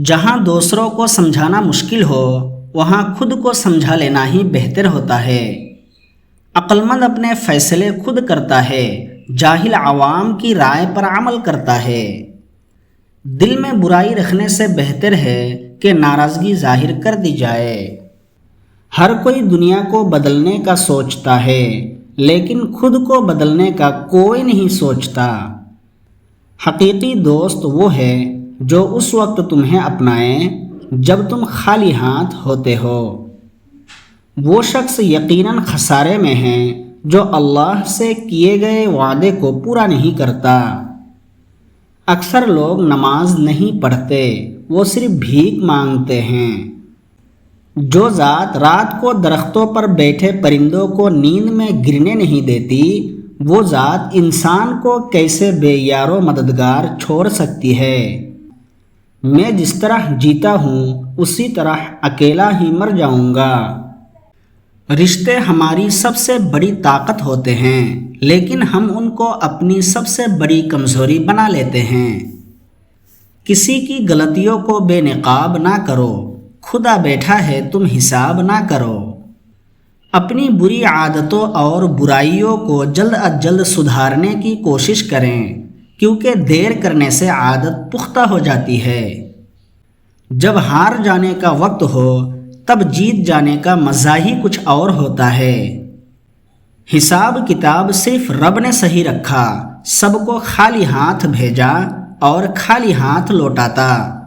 جہاں دوسروں کو سمجھانا مشکل ہو وہاں خود کو سمجھا لینا ہی بہتر ہوتا ہے۔ عقل مند اپنے فیصلے خود کرتا ہے، جاہل عوام کی رائے پر عمل کرتا ہے۔ دل میں برائی رکھنے سے بہتر ہے کہ ناراضگی ظاہر کر دی جائے۔ ہر کوئی دنیا کو بدلنے کا سوچتا ہے لیکن خود کو بدلنے کا کوئی نہیں سوچتا۔ حقیقی دوست وہ ہے جو اس وقت تمہیں اپنائے جب تم خالی ہاتھ ہوتے ہو۔ وہ شخص یقیناً خسارے میں ہے جو اللہ سے کیے گئے وعدے کو پورا نہیں کرتا۔ اکثر لوگ نماز نہیں پڑھتے، وہ صرف بھیک مانگتے ہیں۔ جو ذات رات کو درختوں پر بیٹھے پرندوں کو نیند میں گرنے نہیں دیتی، وہ ذات انسان کو کیسے بے یار و مددگار چھوڑ سکتی ہے؟ میں جس طرح جیتا ہوں اسی طرح اکیلا ہی مر جاؤں گا۔ رشتے ہماری سب سے بڑی طاقت ہوتے ہیں لیکن ہم ان کو اپنی سب سے بڑی کمزوری بنا لیتے ہیں۔ کسی کی غلطیوں کو بے نقاب نہ کرو، خدا بیٹھا ہے تم حساب نہ کرو۔ اپنی بری عادتوں اور برائیوں کو جلد از جلد سدھارنے کی کوشش کریں کیونکہ دیر کرنے سے عادت پختہ ہو جاتی ہے۔ جب ہار جانے کا وقت ہو تب جیت جانے کا مزہ ہی کچھ اور ہوتا ہے۔ حساب کتاب صرف رب نے صحیح رکھا، سب کو خالی ہاتھ بھیجا اور خالی ہاتھ لوٹاتا۔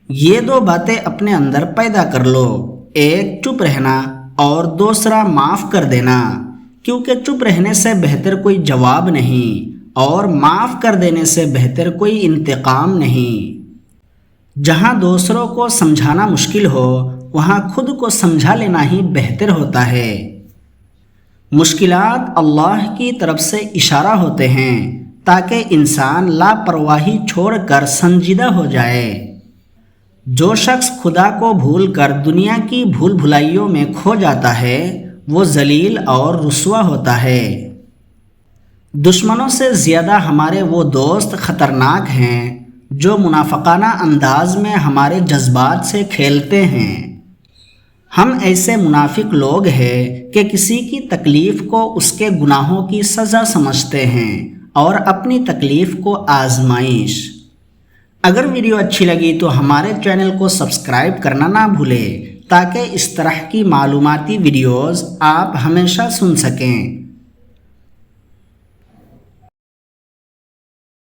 یہ دو باتیں اپنے اندر پیدا کر لو، ایک چپ رہنا اور دوسرا معاف کر دینا، کیونکہ چپ رہنے سے بہتر کوئی جواب نہیں اور معاف کر دینے سے بہتر کوئی انتقام نہیں۔ جہاں دوسروں کو سمجھانا مشکل ہو وہاں خود کو سمجھا لینا ہی بہتر ہوتا ہے۔ مشکلات اللہ کی طرف سے اشارہ ہوتے ہیں تاکہ انسان لاپرواہی چھوڑ کر سنجیدہ ہو جائے۔ جو شخص خدا کو بھول کر دنیا کی بھول بھلائیوں میں کھو جاتا ہے وہ ذلیل اور رسوا ہوتا ہے۔ دشمنوں سے زیادہ ہمارے وہ دوست خطرناک ہیں جو منافقانہ انداز میں ہمارے جذبات سے کھیلتے ہیں۔ ہم ایسے منافق لوگ ہیں کہ کسی کی تکلیف کو اس کے گناہوں کی سزا سمجھتے ہیں اور اپنی تکلیف کو آزمائش۔ اگر ویڈیو اچھی لگی تو ہمارے چینل کو سبسکرائب کرنا نہ بھولیں تاکہ اس طرح کی معلوماتی ویڈیوز آپ ہمیشہ سن سکیں۔